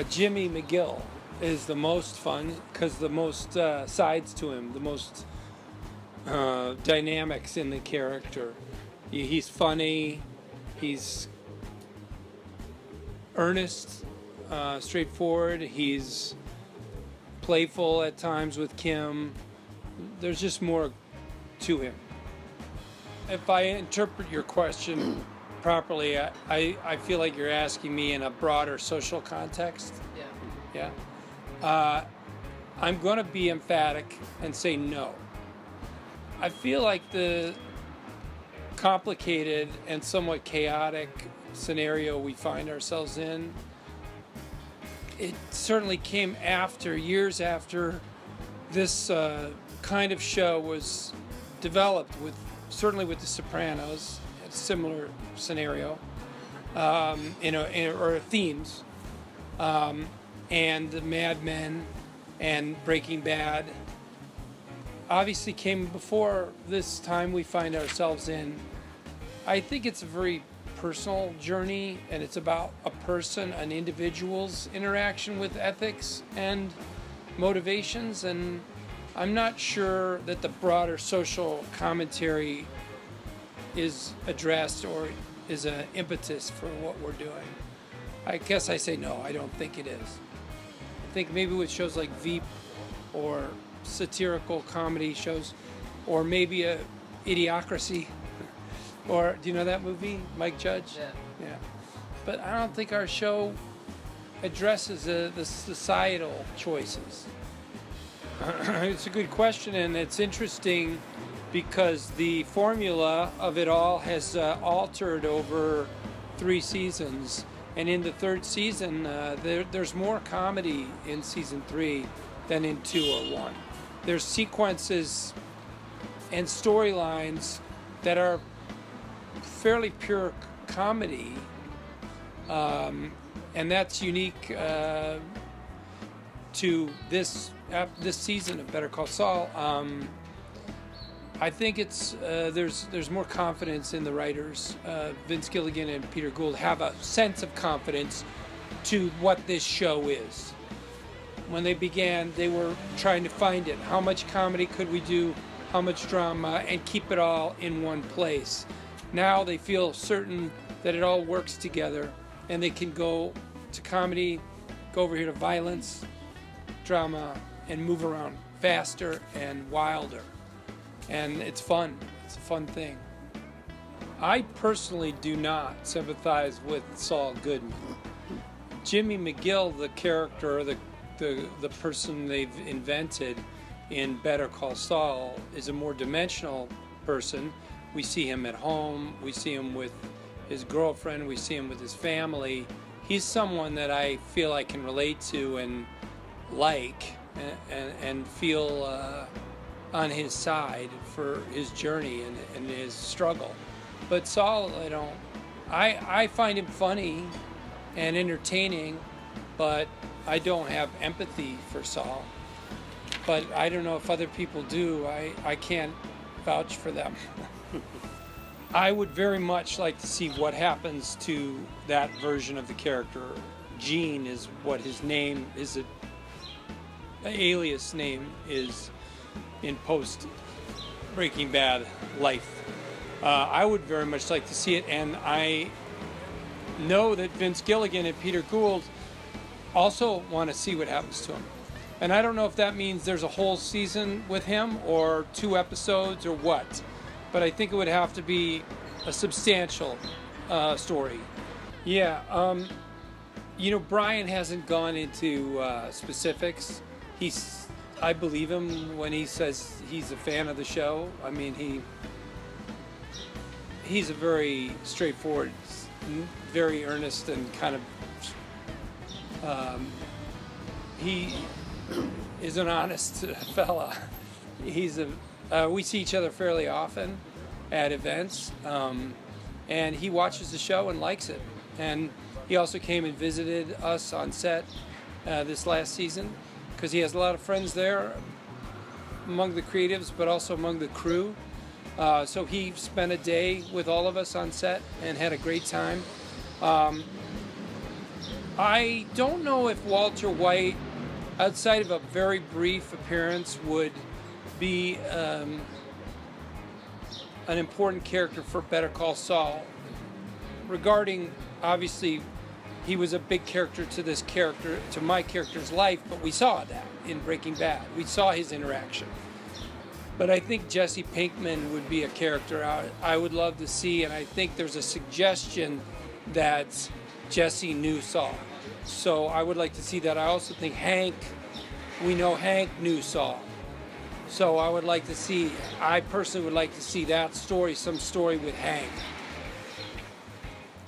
Jimmy McGill is the most fun because the most sides to him, the most dynamics in the character. He's funny, he's earnest, straightforward, he's playful at times with Kim. There's just more to him. If I interpret your question properly, I feel like you're asking me in a broader social context. Yeah. I'm going to be emphatic and say no. I feel like the complicated and somewhat chaotic scenario we find ourselves in, it certainly came years after this kind of show was developed, certainly with The Sopranos, a similar scenario, or themes, and the Mad Men and Breaking Bad obviously came before this time we find ourselves in. I think it's a very personal journey, and it's about a person, an individual's interaction with ethics and motivations, and I'm not sure that the broader social commentary is addressed or is an impetus for what we're doing. I guess I say no, I don't think it is. I think maybe with shows like Veep or satirical comedy shows, or maybe a Idiocracy, or do you know that movie, Mike Judge? Yeah. But I don't think our show addresses the societal choices. It's a good question, and it's interesting because the formula of it all has altered over 3 seasons. And in the 3rd season, there's more comedy in season 3 than in 2 or 1. There's sequences and storylines that are fairly pure comedy, and that's unique to this season of Better Call Saul. I think it's there's more confidence in the writers. Vince Gilligan and Peter Gould have a sense of confidence to what this show is. When they began, they were trying to find it. How much comedy could we do? How much drama? And keep it all in one place. Now they feel certain that it all works together, and they can go to comedy, go over here to violence, drama, and move around faster and wilder. And it's fun. It's a fun thing. I personally do not sympathize with Saul Goodman. Jimmy McGill, the character, the person they've invented in Better Call Saul, is a more dimensional person. We see him at home. We see him with his girlfriend. We see him with his family. He's someone that I feel I can relate to and like and feel on his side for his journey and his struggle. But Saul, I find him funny and entertaining, but I don't have empathy for Saul. But I don't know if other people do. I can't vouch for them. I would very much like to see what happens to that version of the character. Gene is what his name is, alias name is in post Breaking Bad life. I would very much like to see it, and I know that Vince Gilligan and Peter Gould also want to see what happens to him. And I don't know if that means there's a whole season with him or 2 episodes or what, but I think it would have to be a substantial story. Yeah, Brian hasn't gone into specifics. I believe him when he says he's a fan of the show. I mean, he's a very straightforward, very earnest, and kind of he is an honest fella. We see each other fairly often at events, and he watches the show and likes it. And he also came and visited us on set this last season, because he has a lot of friends there among the creatives, but also among the crew. So he spent a day with all of us on set and had a great time. I don't know if Walter White, outside of a very brief appearance, would be an important character for Better Call Saul. Regarding, obviously, he was a big character to my character's life, but we saw that in Breaking Bad. We saw his interaction. But I think Jesse Pinkman would be a character I would love to see, and I think there's a suggestion that Jesse knew Saul. So I would like to see that. I also think we know Hank knew Saul. So I personally would like to see that story, some story with Hank.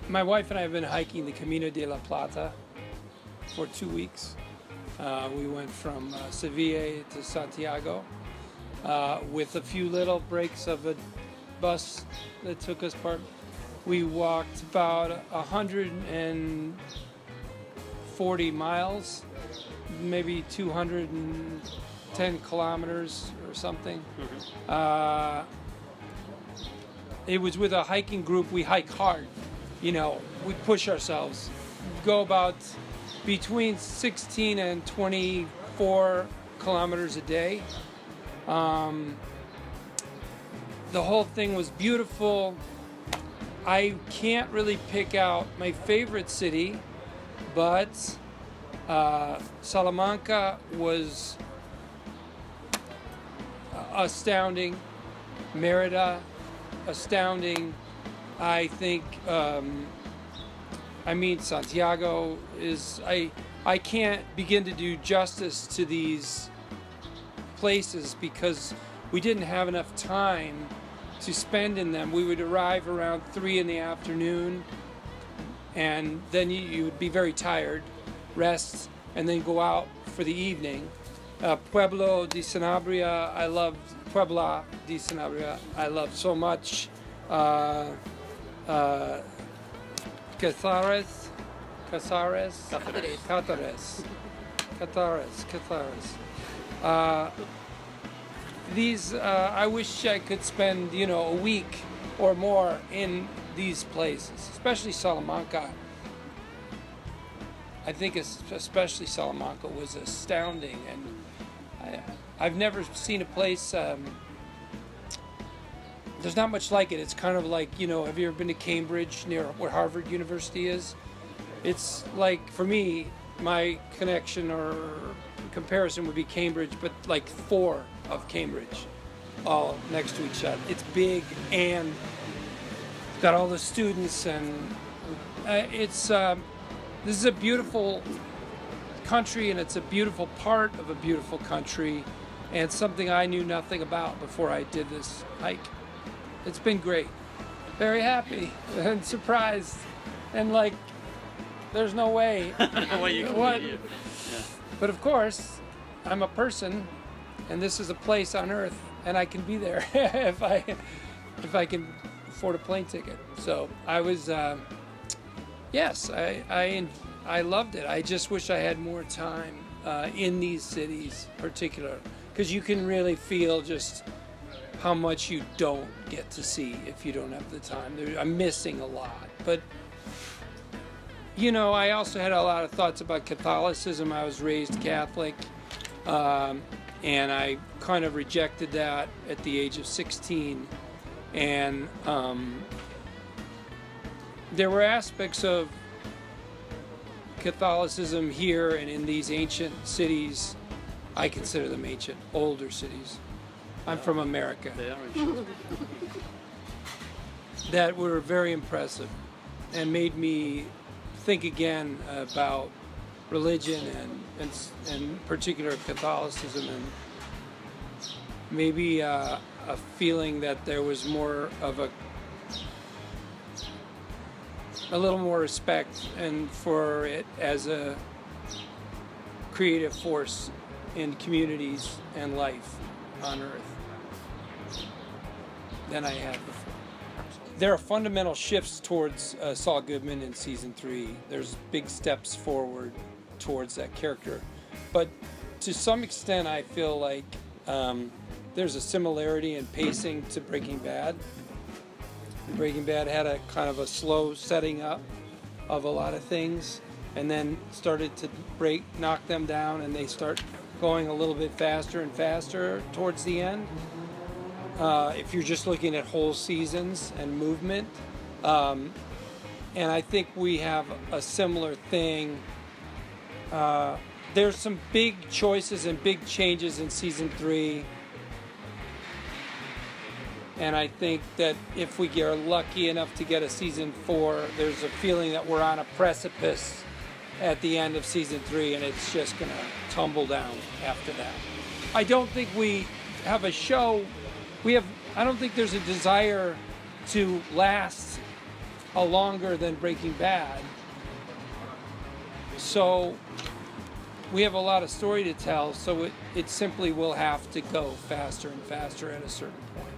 My wife and I have been hiking the Camino de la Plata for 2 weeks. We went from Sevilla to Santiago with a few little breaks of a bus that took us part. We walked about 140 miles, maybe 210 kilometers or something. It was with a hiking group. We hike hard. We push ourselves. Go about between 16 and 24 kilometers a day. The whole thing was beautiful. I can't really pick out my favorite city, but Salamanca was astounding. Merida, astounding. I think, Santiago is, I can't begin to do justice to these places because we didn't have enough time to spend in them. We would arrive around 3 in the afternoon, and then you would be very tired, rest, and then go out for the evening. Puebla de Sanabria, I loved so much. Cáceres. I wish I could spend, a week or more in these places, especially Salamanca. I think especially Salamanca was astounding, and I've never seen a place. There's not much like it. It's kind of like, have you ever been to Cambridge, near where Harvard University is? It's like, for me, my connection or comparison would be Cambridge, but like 4 of Cambridge, all next to each other. It's big and got all the students, and this is a beautiful country, and it's a beautiful part of a beautiful country, and something I knew nothing about before I did this hike. It's been great. Very happy and surprised, and like, there's no way. What? Yeah. But of course, I'm a person, and this is a place on Earth, and I can be there if I can afford a plane ticket. So I was, yes, I loved it. I just wish I had more time in these cities, particular, because you can really feel just how much you don't get to see if you don't have the time. I'm missing a lot, but. I also had a lot of thoughts about Catholicism. I was raised Catholic, and I kind of rejected that at the age of 16. And there were aspects of Catholicism here and in these ancient cities. I consider them ancient, older cities. I'm from America. They are ancient. That were very impressive and made me think again about religion and in particular Catholicism, and maybe a feeling that there was more of a little more respect and for it as a creative force in communities and life on Earth than I had before. There are fundamental shifts towards Saul Goodman in season 3. There's big steps forward towards that character. But to some extent, I feel like there's a similarity in pacing to Breaking Bad. Breaking Bad had a kind of a slow setting up of a lot of things, and then started to knock them down, and they start going a little bit faster and faster towards the end. If you're just looking at whole seasons and movement. And I think we have a similar thing. There's some big choices and big changes in season 3. And I think that if we are lucky enough to get a season 4, there's a feeling that we're on a precipice at the end of season 3, and it's just going to tumble down after that. I don't think we have a show. I don't think there's a desire to last longer than Breaking Bad. So we have a lot of story to tell, so it simply will have to go faster and faster at a certain point.